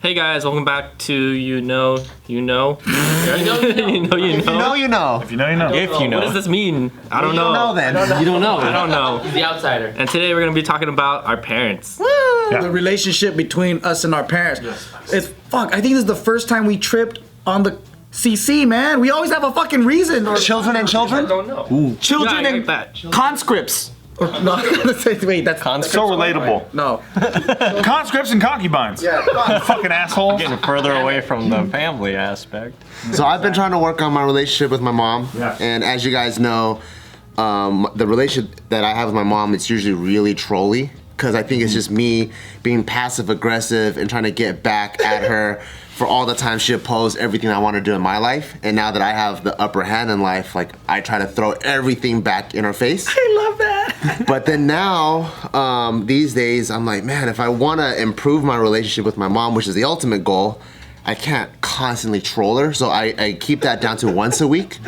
Hey guys, welcome back to You Know. If you know, you know. What does this mean? I don't know. You don't know then. You don't know. I don't know. He's the outsider. And today we're gonna be talking about our parents. Yeah. The relationship between us and our parents. It's fuck. I think this is the first time we tripped on the CC, man. We always have a fucking reason. Or Children and children? I don't know. children Yeah, I and like that. conscripts. No, I gotta say, wait, that's So relatable. no. Conscripts and concubines. Yeah, You fucking asshole. Getting further away from the family aspect. So I've been trying to work on my relationship with my mom. Yeah. And as you guys know, the relationship that I have with my mom, it's usually really trolly. Because I think it's just me being passive aggressive and trying to get back at her for all the time she opposed everything I want to do in my life. And now that I have the upper hand in life, like I try to throw everything back in her face. I love that. But then now, these days, I'm like, man, if I want to improve my relationship with my mom, which is the ultimate goal, I can't constantly troll her. So I keep that down to once a week.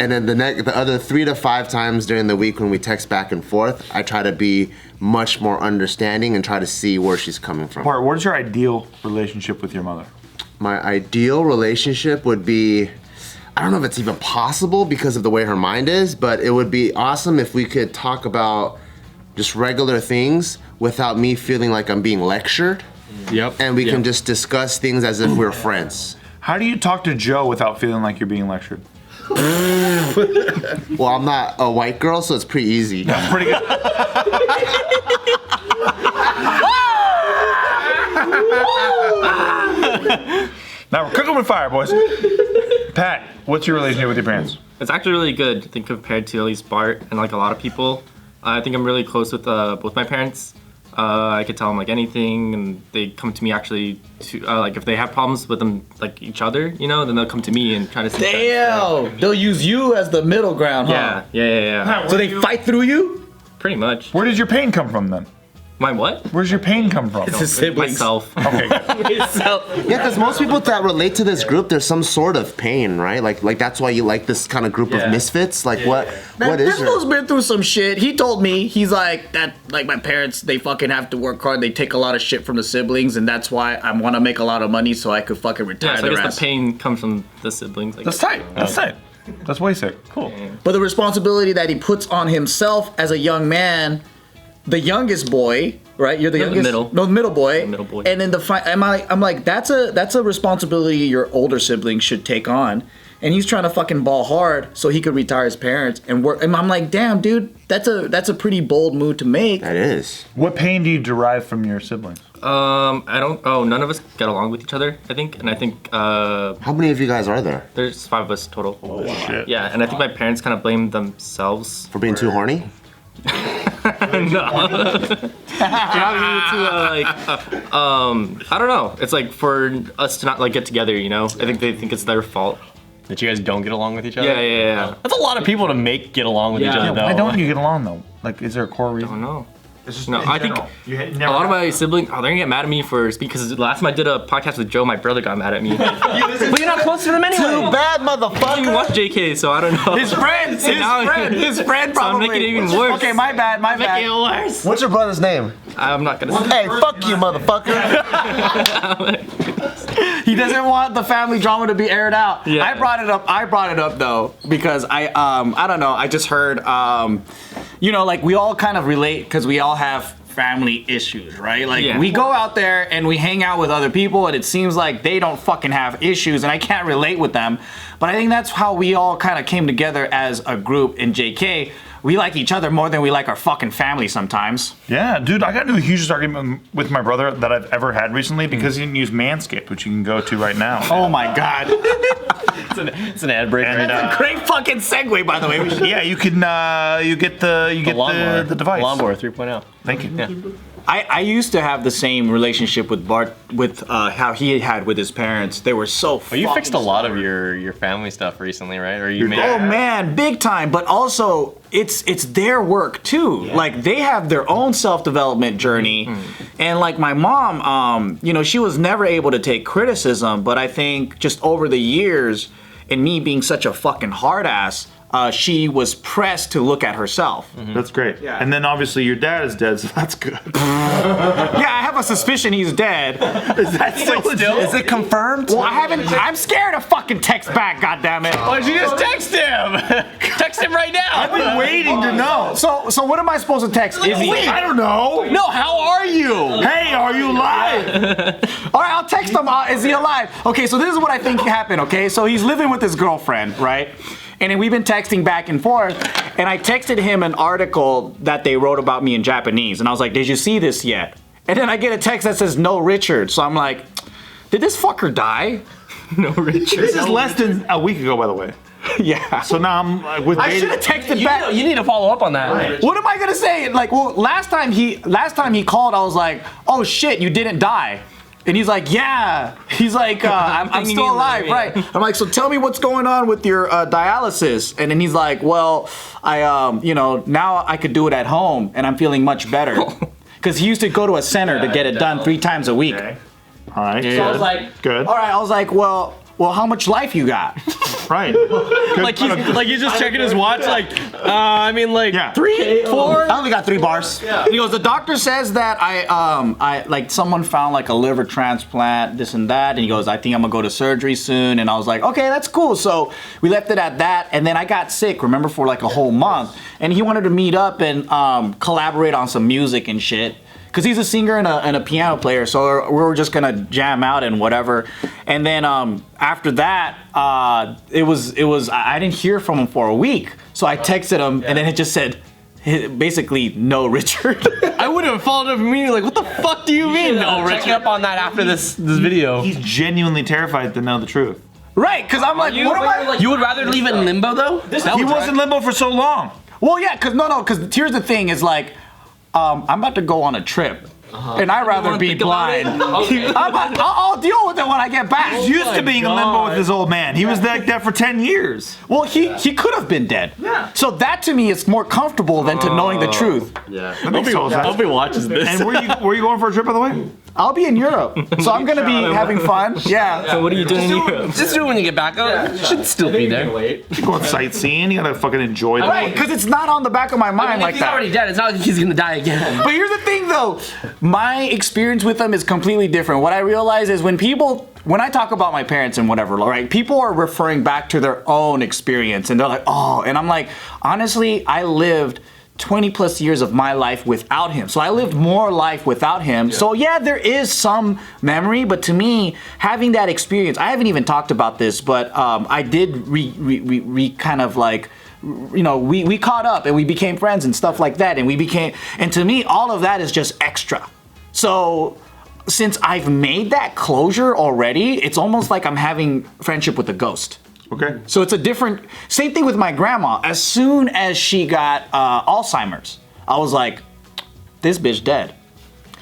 And then the other 3 to 5 times during the week when we text back and forth, I try to be much more understanding and try to see where she's coming from. Bart, what is your ideal relationship with your mother? My ideal relationship would be, I don't know if it's even possible because of the way her mind is, but it would be awesome if we could talk about just regular things without me feeling like I'm being lectured. Yep. And we can just discuss things as if we're friends. How do you talk to Joe without feeling like you're being lectured? Well, I'm not a white girl, so it's pretty easy. That's pretty good. Now we're cooking with fire, boys. Pat, what's your relationship with your parents? It's actually really good, I think, compared to at least Bart and like a lot of people. I think I'm really close with both my parents. I could tell them like anything, and they come to me actually to like if they have problems with them like each other, you know, then they'll come to me and try to. Damn. They'll use you as the middle ground, huh? Yeah. So they fight through you? Pretty much. Where does your pain come from then? My what? Where's your pain come from? It's his siblings. Myself. Okay, good. Yeah, because most people that relate to this group, there's some sort of pain, right? Like that's why you like this kind of group of misfits. Like what is This it? fool's been through some shit. He told me, he's like, that, like my parents, they fucking have to work hard. They take a lot of shit from the siblings, and that's why I want to make a lot of money so I could fucking retire Yeah, so I their guess ass. the pain comes from the siblings. Like, That's tight. That's tight. That's way sick. Cool. But the responsibility that he puts on himself as a young man, the youngest boy, right? You're the youngest. middle. No, the middle boy. middle boy. And then I'm like, that's a responsibility your older sibling should take on. And he's trying to fucking ball hard so he could retire his parents and work. And I'm like, damn, dude, that's a pretty bold move to make. That is. What pain do you derive from your siblings? none of us get along with each other, I think. And I think How many of you guys are there? there's 5 of us total. Oh, shit. Yeah, and I think my parents kind of blame themselves For being too horny? I don't know. It's like for us to not like get together, you know? I think they think it's their fault. That you guys don't get along with each other? Yeah. That's a lot of people to make get along with each Yeah. other, though. Why don't you get along though? Like, is there a core I reason? don't know. It's just No, I think a lot of my siblings, they're gonna get mad at me for because the last time I did a podcast with Joe, my brother got mad at me. But you're not close to them anyway. Too bad, I don't even watch JK, so I don't know. His friend So probably. I'm making it even worse. Okay, my bad. Making it worse. What's your brother's name? I'm not gonna say. Hey, fuck you, motherfucker. He doesn't want the family drama to be aired out. Yeah. I brought it up though because I don't know. I just heard you know, like we all kind of relate because we all have family issues, right? Like we go out there and we hang out with other people and it seems like they don't fucking have issues and I can't relate with them. But I think that's how we all kind of came together as a group in JK. We like each other more than we like our fucking family sometimes. Yeah, dude, I got into the hugest argument with my brother that I've ever had recently because he didn't use Manscaped, which you can go to right now. Oh my god. It's an ad break right now. Great fucking segue, by the way. We should Yeah, you can you get the device. Lawnmower 3.0. Thank you. Yeah. I used to have the same relationship with Bart with how he had with his parents. They were so. Well, you fixed a lot of your family stuff recently, right? Or you made. Oh man, big time! But also, it's their work too. Yeah. Like they have their own self-development journey, and like my mom, you know, she was never able to take criticism. But I think just over the years, and me being such a fucking hard ass. She was pressed to look at herself. That's great. Yeah. And then obviously your dad is dead, so that's good. Yeah, I have a suspicion he's dead. Is that still? Is it confirmed? Well, I haven't. I'm scared to fucking text back. Goddammit. Why don't you just text him? Text him right now. I've been waiting to know. So what am I supposed to text? Is he? I don't know. No, how are you? Hey, are you live? All right, I'll text him. Is he alive? Okay, so this is what I think happened. Okay, so he's living with his girlfriend, right? And then we've been texting back and forth, and I texted him an article that they wrote about me in Japanese, and I was like, "Did you see this yet?" And then I get a text that says, "No, Richard." So I'm like, "Did this fucker die?" No, Richard. This is less than a week ago, by the way. Yeah. So now I'm like, with I should have texted back. You need to follow up on that. What am I gonna say? Like, well, last time he called, I was like, "Oh shit, you didn't die." And he's like, "Yeah." He's like, I'm still alive, right? I'm like, "So tell me what's going on with your dialysis." And then he's like, "Well, I, now I could do it at home, and I'm feeling much better." Because he used to go to a center to get it done 3 times a week. Okay. All right. So I was like, Good. All right. I was like, well, how much life you got? Right. Like he's just checking his watch. Yeah. 3, 4. I only got 3 bars. He goes, the doctor says that I like someone found like a liver transplant, this and that, and he goes, I think I'm gonna go to surgery soon. And I was like, okay, that's cool. So we left it at that, and then I got sick, remember, for like a whole month, and he wanted to meet up and collaborate on some music and shit. Cause he's a singer and a piano player, so we were just gonna jam out and whatever. And then after that, it was I didn't hear from him for a week, so I texted him, and then it just said, basically, "No, Richard." I would have followed up immediately. Like, what the fuck do you mean? No, Richard. Check up on that after this video. He's genuinely terrified to know the truth. Right? Cause I'm like, what am I? You would rather leave it in limbo though? He was in limbo for so long. Well, yeah, cause here's the thing: is like, I'm about to go on a trip. And I'd rather be blind. I'll deal with it when I get back. He's used to being in limbo with his old man. He was like that for 10 years. Well, he could have been dead. Yeah. So that to me is more comfortable than to knowing the truth. Yeah. That makes total sense. Nobody watches this. And where you going for a trip, by the way? I'll be in Europe, so I'm gonna be having fun. Yeah. So what are you doing in Europe? Just do it when you get back. You should still be there. You going sightseeing? You gotta fucking enjoy the Right, because it's not on the back of my mind like He's that. already dead. It's not like he's gonna die again. But here's the thing, though. My experience with them is completely different. What I realize is when I talk about my parents and whatever, right, people are referring back to their own experience, and they're like, oh, and I'm like, honestly, I lived 20 plus years of my life without him. So I lived more life without him. Yeah. So yeah, there is some memory, but to me, having that experience, I haven't even talked about this, but I did kind of like, we caught up and we became friends and stuff like that. And to me, all of that is just extra. So since I've made that closure already, it's almost like I'm having friendship with a ghost. Okay. So it's a different, same thing with my grandma. As soon as she got Alzheimer's, I was like, this bitch dead.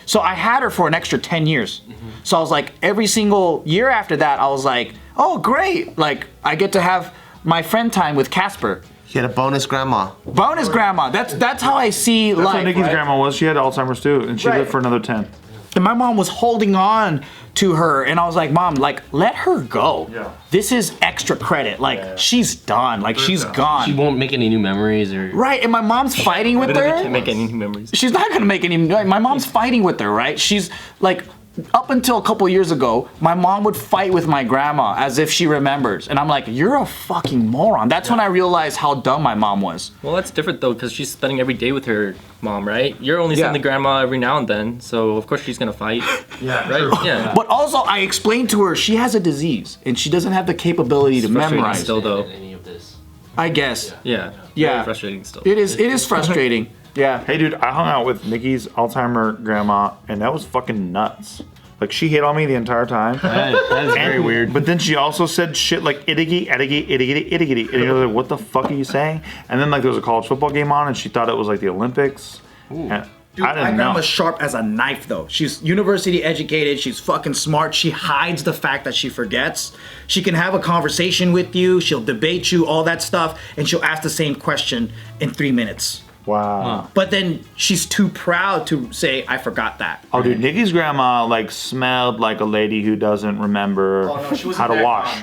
So I had her for an extra 10 years. Mm-hmm. So I was like, every single year after that, I was like, oh, great. Like, I get to have my friend time with Casper. He had a bonus grandma. Bonus grandma. That's how I see life. That's what Nikki's grandma was. She had Alzheimer's too, and she lived for another 10. And my mom was holding on to her, and I was like, Mom, like, let her go. Yeah. This is extra credit. Like, she's done. Like, she's gone. She won't make any new memories or... Right, and my mom's fighting with her. Can't make any new memories. She's not gonna make any. My mom's fighting with her, right? She's like, up until a couple years ago, my mom would fight with my grandma as if she remembers. And I'm like, you're a fucking moron. That's when I realized how dumb my mom was. Well, that's different though, because she's spending every day with her mom, right? You're only seeing the grandma every now and then, so of course she's gonna fight. Yeah, right? True. Yeah. But also, I explained to her she has a disease and she doesn't have the capability to memorize. Still, though. Any of this. I guess. Yeah. Yeah. Very frustrating still. It is frustrating. Yeah. Hey, dude, I hung out with Nikki's Alzheimer grandma, and that was fucking nuts. Like, she hit on me the entire time. That is very weird. But then she also said shit like itty itty itty itty. And you're like, what the fuck are you saying? And then like there was a college football game on, and she thought it was like the Olympics. And Dude, I didn't my know. grandma's sharp as a knife, though. She's university educated. She's fucking smart. She hides the fact that she forgets. She can have a conversation with you. She'll debate you, all that stuff, and she'll ask the same question in 3 minutes. Wow. But then she's too proud to say, I forgot that. Oh, dude, Nikki's grandma like smelled like a lady who doesn't remember how to wash.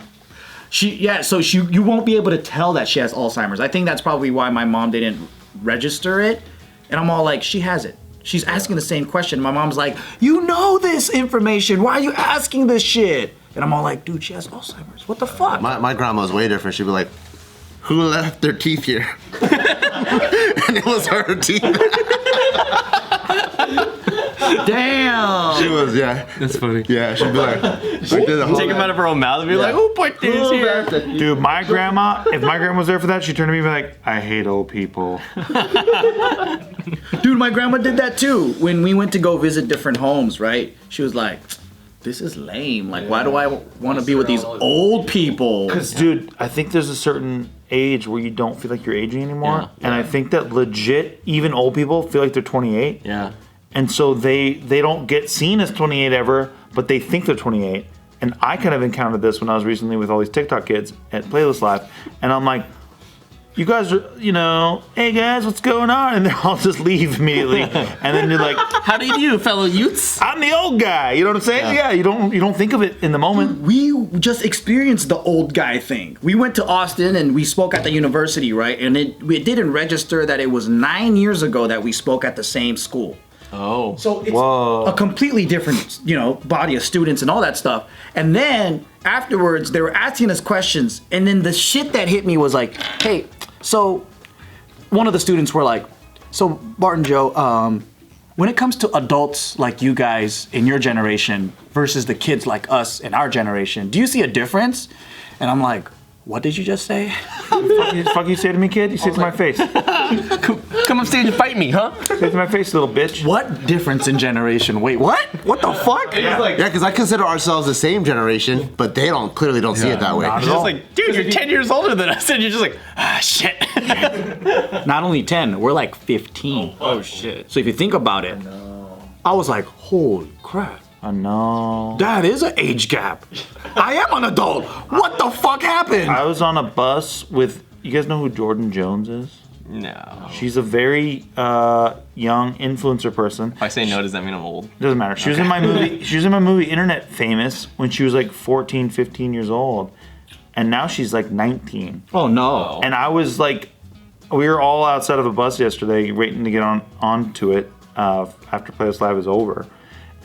So you won't be able to tell that she has Alzheimer's. I think that's probably why my mom didn't register it. And I'm all like, she has it. She's asking the same question. My mom's like, you know this information. Why are you asking this shit? And I'm all like, dude, she has Alzheimer's. What the fuck? My grandma's way different. She'd be like, who left their teeth here? And it was her teeth. Damn. She was, yeah. That's funny. Yeah, she'd be like, Take them out of her own mouth and be like, who put these here? Dude, my grandma, if my grandma was there for that, she'd turn to me and be like, I hate old people. Dude, my grandma did that too. When we went to go visit different homes, right? She was like, this is lame. Like, why do I want to be with these old people? Because, dude, I think there's a certain age where you don't feel like you're aging anymore. Yeah. And I think that legit, even old people feel like they're 28. Yeah. And so they don't get seen as 28 ever, but they think they're 28. And I kind of encountered this when I was recently with all these TikTok kids at Playlist Live. And I'm like, you guys are, hey guys, what's going on? And they all just leave immediately. And then you're like, How do you do, fellow youths? I'm the old guy. You know what I'm saying? Yeah, you don't think of it in the moment. We just experienced the old guy thing. We went to Austin and we spoke at the university, right? And it didn't register that it was 9 years ago that we spoke at the same school. Oh. So it's Whoa. a completely different, body of students and all that stuff. And then afterwards, they were asking us questions. And then the shit that hit me was like, hey, so one of the students were like, so Bart and Joe, when it comes to adults like you guys in your generation versus the kids like us in our generation, do you see a difference? And I'm like, what did you just say? Fuck you say to me, kid? You say it to my face. Come up stage and fight me, huh? Say it to my face, little bitch. What difference in generation? Wait, what? What the fuck? yeah, because I consider ourselves the same generation, but they clearly don't see it that way. It's just like, dude, you're 10 years older than us, and you're just like, shit. Not only 10, we're like 15. Oh shit. So if you think about it, I was like, holy crap. I know. That is an age gap. I am an adult. What the fuck happened? I was on a bus with, you guys know who Jordan Jones is? No. She's a very young influencer person. If I say no, does that mean I'm old? Doesn't matter. She was in my movie. She was in my movie Internet Famous when she was like 14, 15 years old, and now she's like 19. Oh no. And I was like, we were all outside of a bus yesterday waiting to get onto it after Playlist Live is over.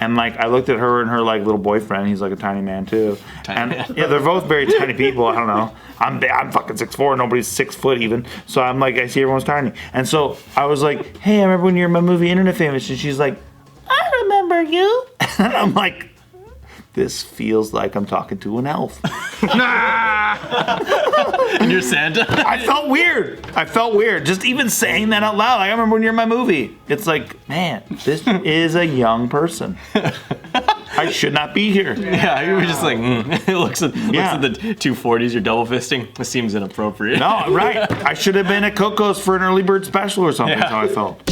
And like I looked at her and her like little boyfriend. He's like a tiny man too. Yeah, they're both very tiny people. I don't know. I'm fucking 6'4". Nobody's 6 foot even. So I'm like, I see everyone's tiny. And so I was like, hey, I remember when you were in my movie Internet Famous. And she's like, I remember you. And I'm like, this feels like I'm talking to an elf. And you're Santa? I felt weird. Just even saying that out loud. Like, I remember when you're in my movie. It's like, man, this is a young person. I should not be here. Yeah, you were just like, It looks at the 240s you're double fisting. This seems inappropriate. No, right. I should have been at Coco's for an early bird special or something. That's how I felt.